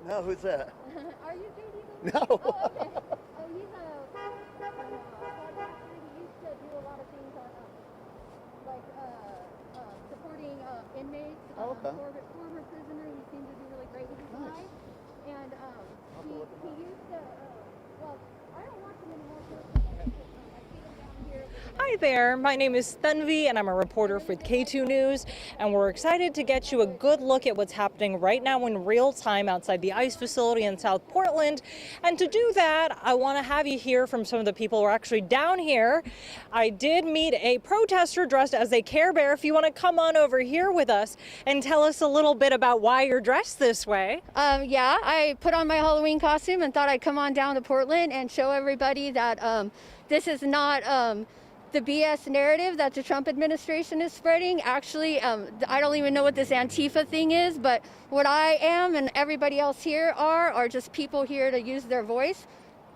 No, who's that? Are you JD? No. Oh, okay. Oh, he's a podcaster. He used to do a lot of things on, like, supporting inmates. Oh, okay. Former prisoner. He seemed to do really great with his Nice. life. And he used to, well, I don't watch him anymore. I see him down here. Hi there, my name is Stanvi and I'm a reporter for Katu News, and we're excited to get you a good look at what's happening right now in real time outside the ICE facility in South Portland. And to do that, I want to have you hear from some of the people who are actually down here. I did meet a protester dressed as a Care Bear. If you want to come on over here with us and tell us a little bit about why you're dressed this way. Yeah, I put on my Halloween costume and thought I'd come on down to Portland and show everybody that this is not the BS narrative that the Trump administration is spreading. Actually, I don't even know what this Antifa thing is, but what I am and everybody else here are just people here to use their voice.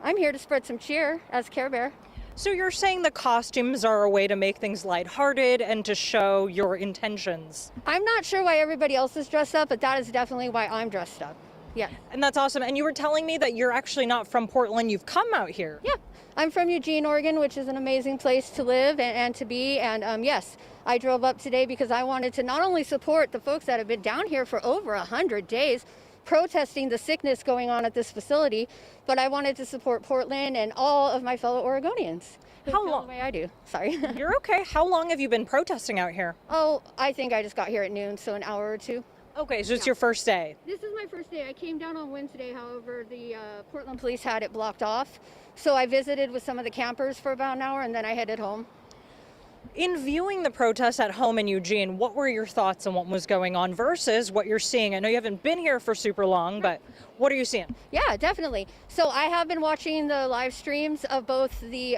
I'm here to spread some cheer as Care Bear. So you're saying the costumes are a way to make things lighthearted and to show your intentions? I'm not sure why everybody else is dressed up, but that is definitely why I'm dressed up. Yeah. And that's awesome. And you were telling me that you're actually not from Portland. You've come out here. Yeah. I'm from Eugene, Oregon, which is an amazing place to live and to be. And yes, I drove up today because I wanted to not only support the folks that have been down here for over 100 days protesting the sickness going on at this facility, but I wanted to support Portland and all of my fellow Oregonians. How long? The way I do. Sorry. You're okay. How long have you been protesting out here? Oh, I think I just got here at noon, so an hour or two. Okay, so it's your first day. This is my first day. I came down on Wednesday, however, the Portland police had it blocked off. So I visited with some of the campers for about an hour and then I headed home. In viewing the protests at home in Eugene, what were your thoughts on what was going on versus what you're seeing? I know you haven't been here for super long, but what are you seeing? Yeah, definitely. So I have been watching the live streams of both the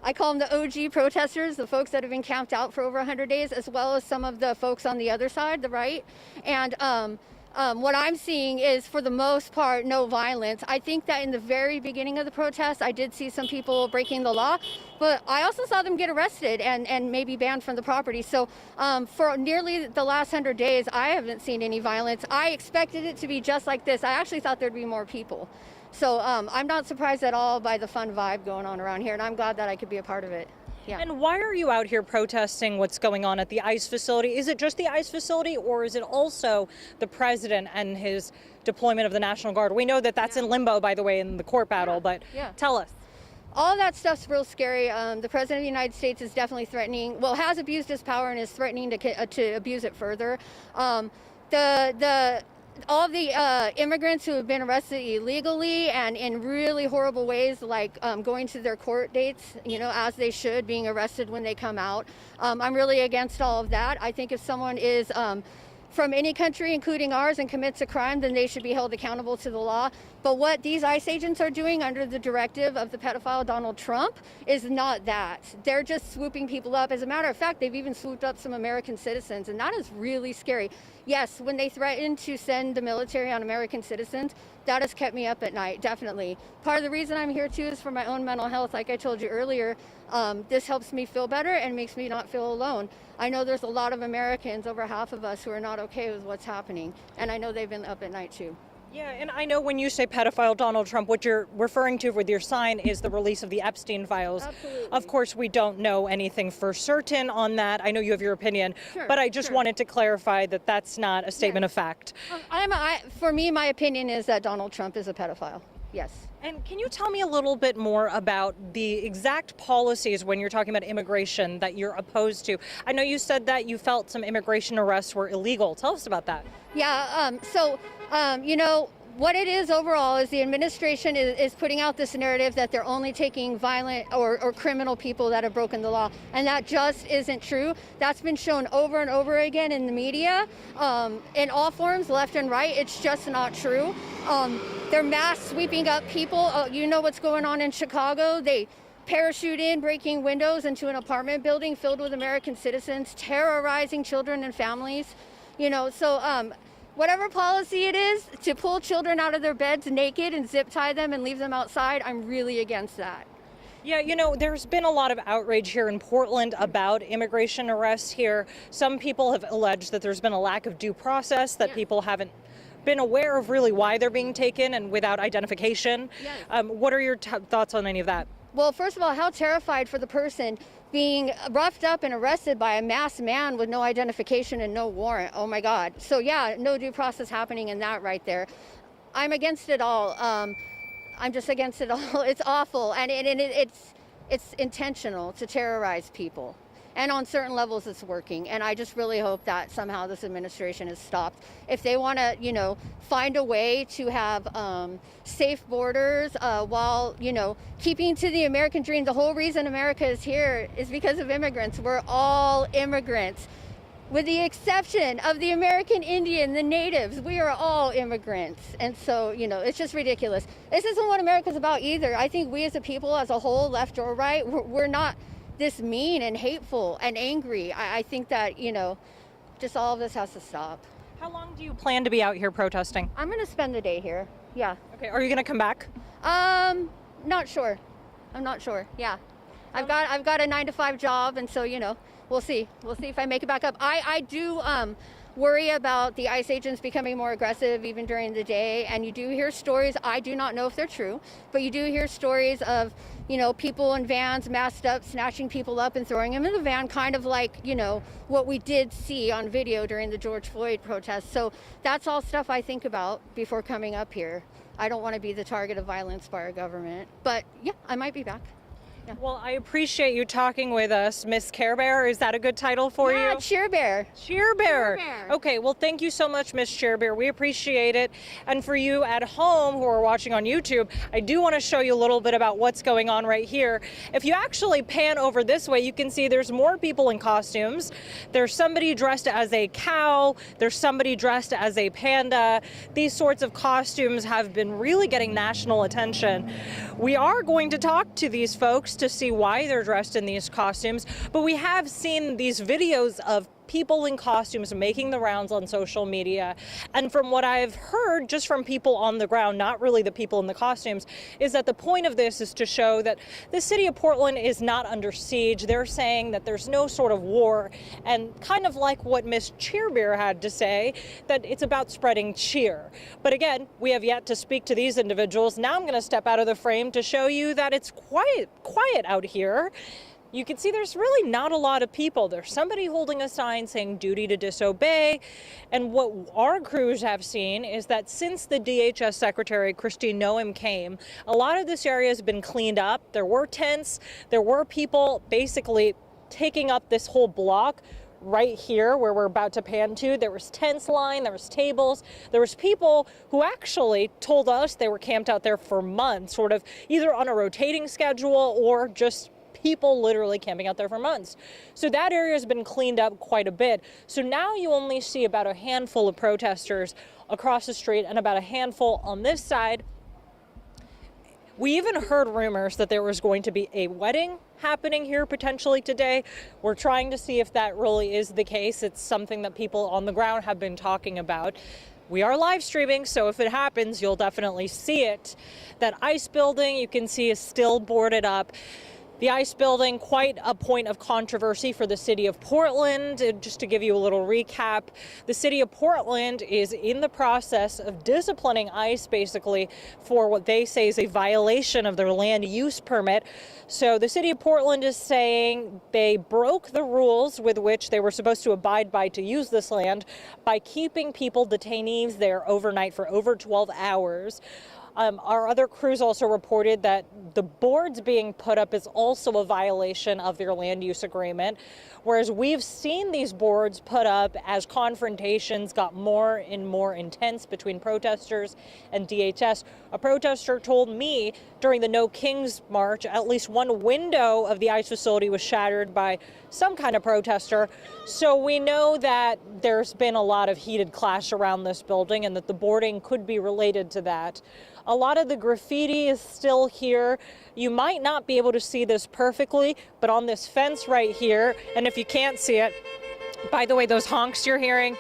I call them the OG protesters, the folks that have been camped out for over 100 days, as well as some of the folks on the other side, the right. And what I'm seeing is, for the most part, no violence. I think that in the very beginning of the protest, I did see some people breaking the law, but I also saw them get arrested and maybe banned from the property. So for nearly the last 100 days, I haven't seen any violence. I expected it to be just like this. I actually thought there'd be more people. So I'm not surprised at all by the fun vibe going on around here, and I'm glad that I could be a part of it. Yeah. And why are you out here protesting what's going on at the ICE facility? Is it just the ICE facility, or is it also the president and his deployment of the National Guard? We know that that's in limbo, by the way, in the court battle, but tell us. All of that stuff's real scary. The president of the United States is definitely threatening, well, has abused his power and is threatening to abuse it further. All of the immigrants who have been arrested illegally and in really horrible ways, like going to their court dates, as they should, being arrested when they come out. I'm really against all of that. I think if someone is from any country, including ours, and commits a crime, then they should be held accountable to the law. But what these ICE agents are doing under the directive of the pedophile Donald Trump is not that. They're just swooping people up. As a matter of fact, they've even swooped up some American citizens, and that is really scary. Yes, when they threaten to send the military on American citizens, that has kept me up at night, definitely. Part of the reason I'm here, too, is for my own mental health. Like I told you earlier, this helps me feel better and makes me not feel alone. I know there's a lot of Americans, over half of us, who are not okay with what's happening, and I know they've been up at night, too. Yeah, and I know when you say pedophile Donald Trump, what you're referring to with your sign is the release of the Epstein files. Absolutely. Of course, we don't know anything for certain on that. I know you have your opinion, but I just wanted to clarify that that's not a statement of fact. For me, my opinion is that Donald Trump is a pedophile. Yes. And can you tell me a little bit more about the exact policies when you're talking about immigration that you're opposed to? I know you said that you felt some immigration arrests were illegal. Tell us about that. Yeah, what it is overall is the administration is putting out this narrative that they're only taking violent or criminal people that have broken the law. And that just isn't true. That's been shown over and over again in the media, in all forms, left and right. It's just not true. They're mass sweeping up people. You know what's going on in Chicago. They parachute in, breaking windows into an apartment building filled with American citizens, terrorizing children and families. Whatever policy it is to pull children out of their beds naked and zip tie them and leave them outside, I'm really against that. Yeah, there's been a lot of outrage here in Portland about immigration arrests here. Some people have alleged that there's been a lack of due process, that people haven't been aware of really why they're being taken and without identification. Yes. What are your thoughts on any of that? Well, first of all, how terrified for the person being roughed up and arrested by a masked man with no identification and no warrant. Oh my God. So yeah, no due process happening in that right there. I'm against it all. I'm just against it all. It's awful, and it's intentional to terrorize people. And on certain levels, it's working. And I just really hope that somehow this administration is stopped. If they want to, find a way to have safe borders while, keeping to the American dream. The whole reason America is here is because of immigrants. We're all immigrants. With the exception of the American Indian, the natives, we are all immigrants. And so, it's just ridiculous. This isn't what America's about either. I think we as a people as a whole, left or right, we're not this mean and hateful and angry. I think that, just all of this has to stop. How long do you plan to be out here protesting? I'm going to spend the day here. Yeah. Okay, are you going to come back? Not sure. I'm not sure. Yeah. I've got a 9-to-5 job, and so, we'll see. We'll see if I make it back up. I do worry about the ICE agents becoming more aggressive even during the day, and you do hear stories. I do not know if they're true, but you do hear stories of people in vans masked up snatching people up and throwing them in the van, kind of like what we did see on video during the George Floyd protests. So that's all stuff I think about before coming up here. I don't want to be the target of violence by our government, but yeah, I might be back. Yeah. Well, I appreciate you talking with us, Miss Care Bear. Is that a good title for you? Yeah, Cheer Bear. Cheer Bear. Cheer Bear. Okay, well, thank you so much, Miss Cheer Bear. We appreciate it. And for you at home who are watching on YouTube, I do want to show you a little bit about what's going on right here. If you actually pan over this way, you can see there's more people in costumes. There's somebody dressed as a cow. There's somebody dressed as a panda. These sorts of costumes have been really getting national attention. We are going to talk to these folks to see why they're dressed in these costumes, but we have seen these videos of people in costumes making the rounds on social media. And from what I've heard just from people on the ground, not really the people in the costumes, is that the point of this is to show that the city of Portland is not under siege. They're saying that there's no sort of war, and kind of like what Miss Cheerbeer had to say, that it's about spreading cheer. But again, we have yet to speak to these individuals. Now I'm going to step out of the frame to show you that it's quiet out here. You can see there's really not a lot of people. There's somebody holding a sign saying duty to disobey. And what our crews have seen is that since the DHS Secretary, Christine Noem, came, a lot of this area has been cleaned up. There were tents. There were people basically taking up this whole block right here where we're about to pan to. There was tents lined, there was tables, there was people who actually told us they were camped out there for months, sort of either on a rotating schedule or just people literally camping out there for months. So that area has been cleaned up quite a bit. So now you only see about a handful of protesters across the street and about a handful on this side. We even heard rumors that there was going to be a wedding happening here potentially today. We're trying to see if that really is the case. It's something that people on the ground have been talking about. We are live streaming, so if it happens, you'll definitely see it. That ICE building you can see is still boarded up. The ICE building, quite a point of controversy for the city of Portland. Just to give you a little recap, the city of Portland is in the process of disciplining ICE basically for what they say is a violation of their land use permit. So the city of Portland is saying they broke the rules with which they were supposed to abide by to use this land by keeping people, detainees there overnight for over 12 hours. Our other crews also reported that the boards being put up is also a violation of their land use agreement, whereas we've seen these boards put up as confrontations got more and more intense between protesters and DHS. A protester told me during the No Kings March, at least one window of the ICE facility was shattered by some kind of protester. So we know that there's been a lot of heated clash around this building and that the boarding could be related to that. A lot of the graffiti is still here. You might not be able to see this perfectly, but on this fence right here, and if you can't see it, by the way, those honks you're hearing,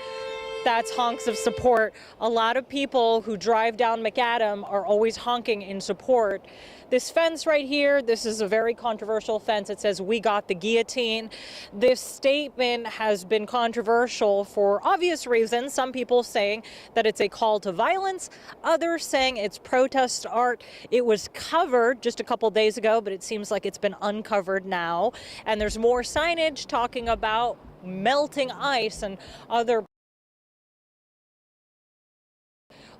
That's honks of support. A lot of people who drive down McAdam are always honking in support. This fence right here, this is a very controversial fence. It says, "We got the guillotine." This statement has been controversial for obvious reasons. Some people saying that it's a call to violence, others saying it's protest art. It was covered just a couple days ago, but it seems like it's been uncovered now. And there's more signage talking about melting ice and other.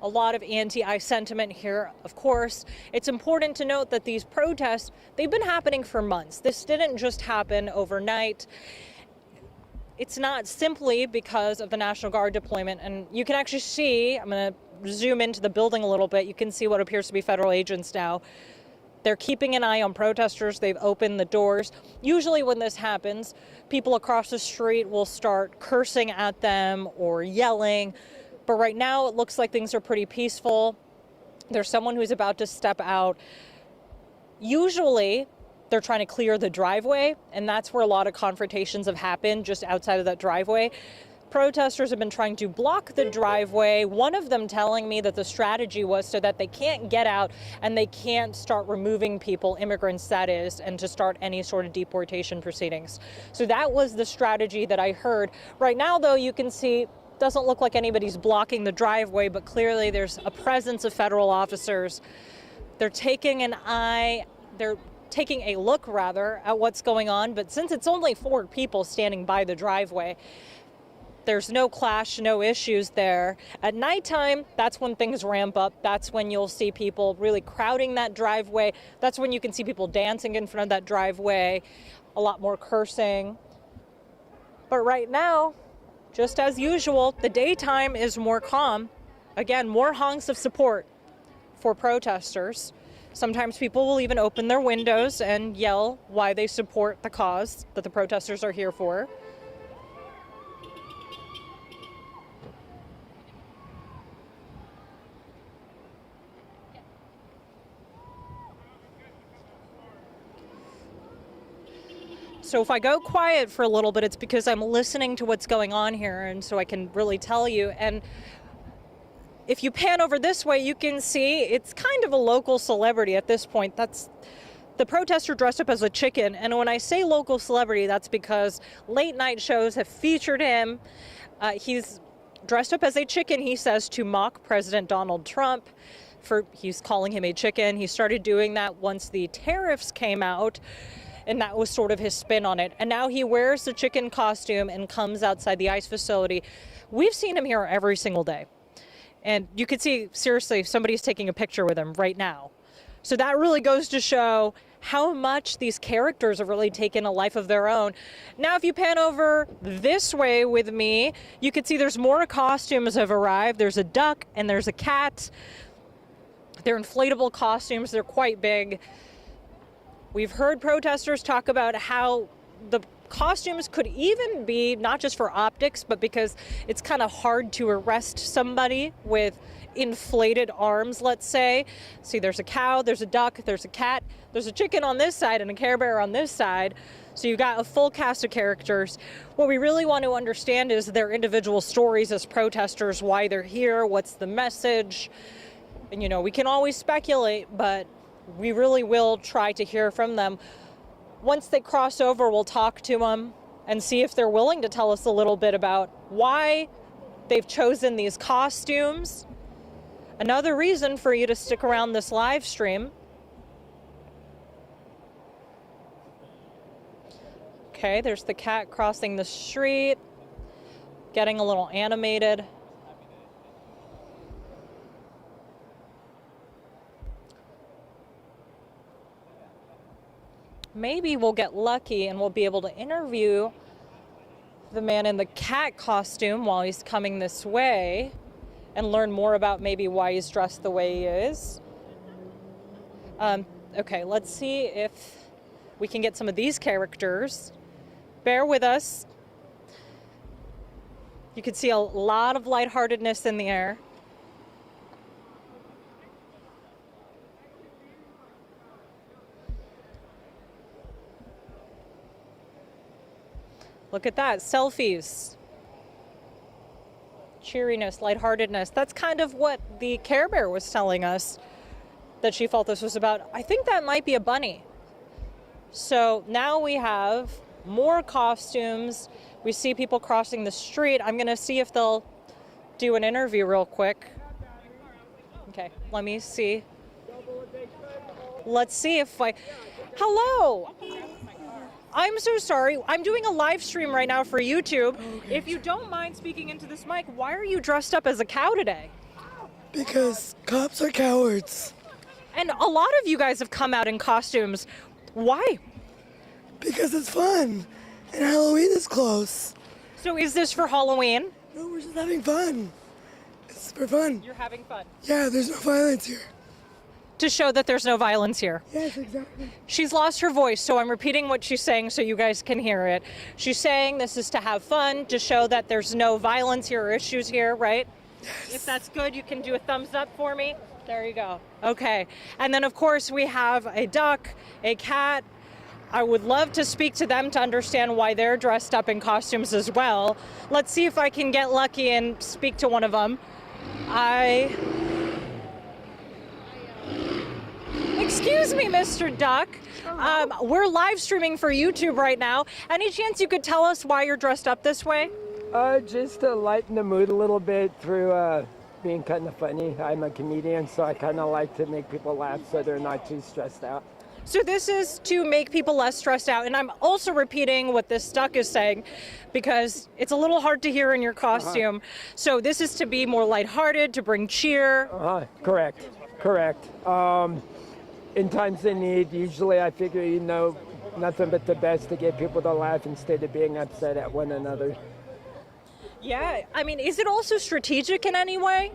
A lot of anti-ice sentiment here, of course. It's important to note that these protests, they've been happening for months. This didn't just happen overnight. It's not simply because of the National Guard deployment. And you can actually see, I'm going to zoom into the building a little bit. You can see what appears to be federal agents now. They're keeping an eye on protesters. They've opened the doors. Usually when this happens, people across the street will start cursing at them or yelling. But right now, it looks like things are pretty peaceful. There's someone who's about to step out. Usually, they're trying to clear the driveway, and that's where a lot of confrontations have happened, just outside of that driveway. Protesters have been trying to block the driveway, one of them telling me that the strategy was so that they can't get out and they can't start removing people, immigrants that is, and to start any sort of deportation proceedings. So that was the strategy that I heard. Right now, though, you can see doesn't look like anybody's blocking the driveway, but clearly there's a presence of federal officers. They're taking they're taking a look rather at what's going on, but since it's only 4 people standing by the driveway, there's no clash, no issues there. At nighttime, that's when things ramp up. That's when you'll see people really crowding that driveway. That's when you can see people dancing in front of that driveway, a lot more cursing. But right now, just as usual, the daytime is more calm. Again, more honks of support for protesters. Sometimes people will even open their windows and yell why they support the cause that the protesters are here for. So if I go quiet for a little bit, it's because I'm listening to what's going on here, and so I can really tell you. And if you pan over this way, you can see it's kind of a local celebrity at this point. That's the protester dressed up as a chicken. And when I say local celebrity, that's because late night shows have featured him. He's dressed up as a chicken, he says, to mock President Donald Trump. He's calling him a chicken. He started doing that once the tariffs came out, and that was sort of his spin on it. And now he wears the chicken costume and comes outside the ICE facility. We've seen him here every single day. And you can see, seriously, somebody's taking a picture with him right now. So that really goes to show how much these characters have really taken a life of their own. Now, if you pan over this way with me, you can see there's more costumes have arrived. There's a duck and there's a cat. They're inflatable costumes. They're quite big. We've heard protesters talk about how the costumes could even be not just for optics, but because it's kind of hard to arrest somebody with inflated arms, let's say. See, there's a cow, there's a duck, there's a cat, there's a chicken on this side and a Care Bear on this side. So you've got a full cast of characters. What we really want to understand is their individual stories as protesters, why they're here, what's the message. And, you know, we can always speculate, but we really will try to hear from them. Once they cross over, we'll talk to them and see if they're willing to tell us a little bit about why they've chosen these costumes. Another reason for you to stick around this live stream. Okay, there's the cat crossing the street, getting a little animated. Maybe we'll get lucky and we'll be able to interview the man in the cat costume while he's coming this way and learn more about maybe why he's dressed the way he is. Okay, let's see if we can get some of these characters. Bear with us. You can see a lot of lightheartedness in the air. Look at that, selfies. cheeriness, lightheartedness. That's kind of what the Care Bear was telling us that she felt this was about. I think that might be a bunny. So now we have more costumes. We see people crossing the street. I'm going to see if they'll do an interview real quick. Okay, let me see. Let's see if I... Hello! I'm so sorry. I'm doing a live stream right now for YouTube. Okay. If you don't mind speaking into this mic, why are you dressed up as a cow today? Because cops are cowards. And a lot of you guys have come out in costumes. Why? Because it's fun. And Halloween is close. So is this for Halloween? No, we're just having fun. It's for fun. You're having fun? Yeah, there's no violence here. To show that there's no violence here. Yes, exactly. She's lost her voice, so I'm repeating what she's saying so you guys can hear it. She's saying this is to have fun, to show that there's no violence here or issues here, right? Yes. If that's good, you can do a thumbs up for me. There you go. Okay. And then, of course, we have a duck, a cat. I would love to speak to them to understand why they're dressed up in costumes as well. Let's see if I can get lucky and speak to one of them. Excuse me, Mr. Duck. We're live streaming for YouTube right now. Any chance you could tell us why you're dressed up this way? Just to lighten the mood a little bit through being kind of funny. I'm a comedian, so I kind of like to make people laugh so they're not too stressed out. So this is to make people less stressed out. And I'm also repeating what this duck is saying because it's a little hard to hear in your costume. So this is to be more lighthearted, to bring cheer. Correct. In times of need, usually I figure, nothing but the best to get people to laugh instead of being upset at one another. Yeah, I mean, is it also strategic in any way?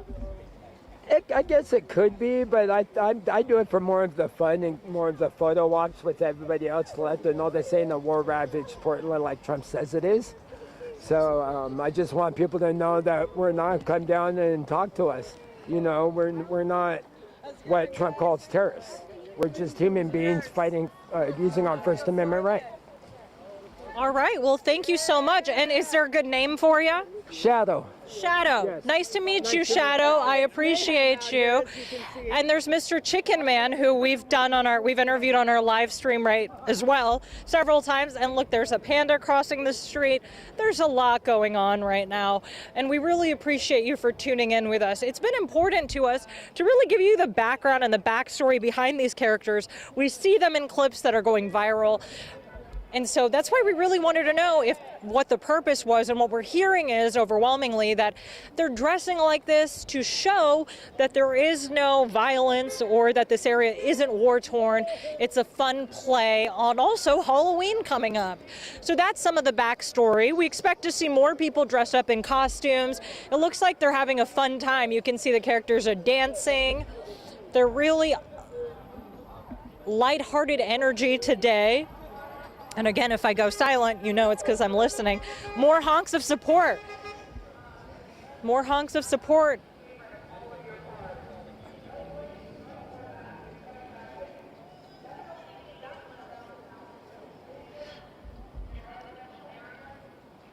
I guess it could be, but I do it for more of the fun and more of the photo ops with everybody else to let them know this ain't a war-ravaged Portland like Trump says it is. So I just want people to know that we're not come down and talk to us. We're not what Trump calls terrorists. We're just human beings fighting, using our First Amendment right. All right. Well, thank you so much. And is there a good name for you? Shadow. Shadow. Yes. Nice to meet you, Shadow. I appreciate you. And there's Mr. Chicken Man, who we've interviewed on our live stream right as well several times. And look, there's a panda crossing the street. There's a lot going on right now. And we really appreciate you for tuning in with us. It's been important to us to really give you the background and the backstory behind these characters. We see them in clips that are going viral. And so that's why we really wanted to know what the purpose was, and what we're hearing is overwhelmingly that they're dressing like this to show that there is no violence or that this area isn't war-torn. It's a fun play on also Halloween coming up. So that's some of the backstory. We expect to see more people dressed up in costumes. It looks like they're having a fun time. You can see the characters are dancing. They're really lighthearted energy today. And again, if I go silent, it's because I'm listening. More honks of support. More honks of support.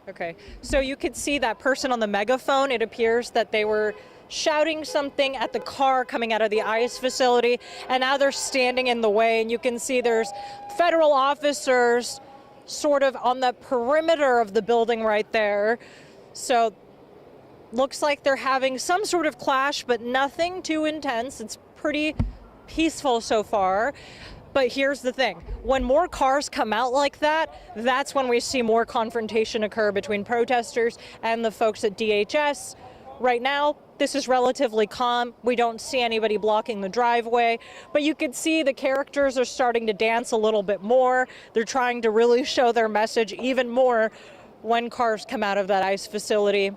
Okay, so you could see that person on the megaphone. It appears that they were shouting something at the car coming out of the ICE facility, and now they're standing in the way, and you can see there's federal officers sort of on the perimeter of the building right there. So looks like they're having some sort of clash, but nothing too intense. It's pretty peaceful so far. But here's the thing, when more cars come out like that, that's when we see more confrontation occur between protesters and the folks at DHS. Right now, this is relatively calm. We don't see anybody blocking the driveway, but you can see the characters are starting to dance a little bit more. They're trying to really show their message even more when cars come out of that ICE facility.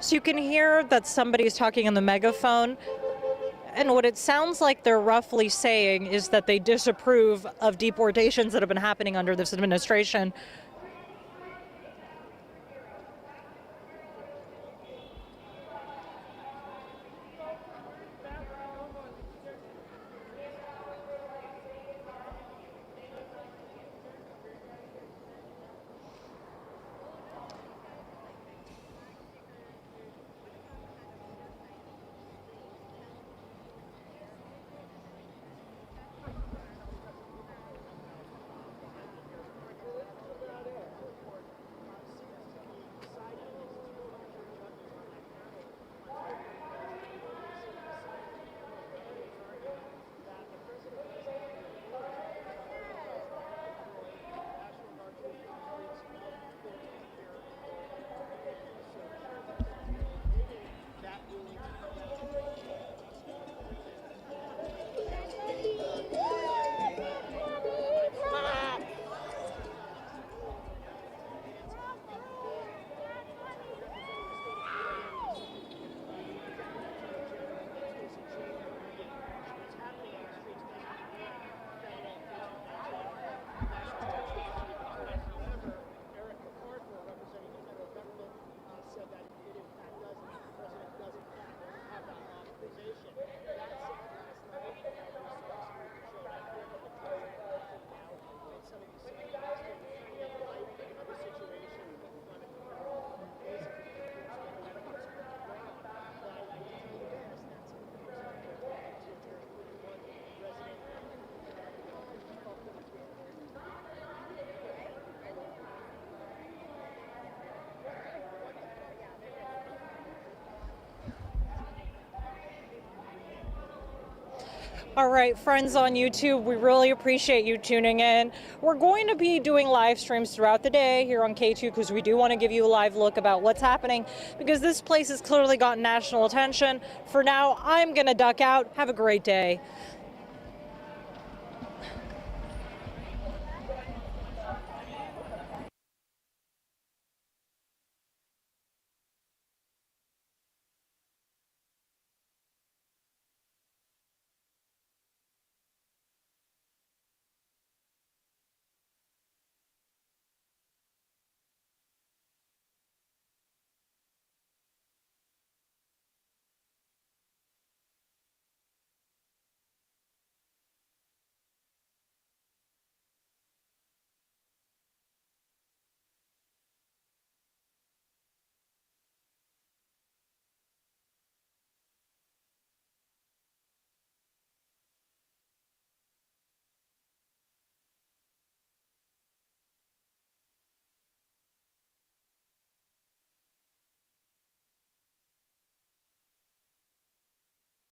So you can hear that somebody's talking on the megaphone. And what it sounds like they're roughly saying is that they disapprove of deportations that have been happening under this administration. All right, friends on YouTube, we really appreciate you tuning in. We're going to be doing live streams throughout the day here on K2 because we do want to give you a live look about what's happening because this place has clearly gotten national attention. For now, I'm going to duck out. Have a great day.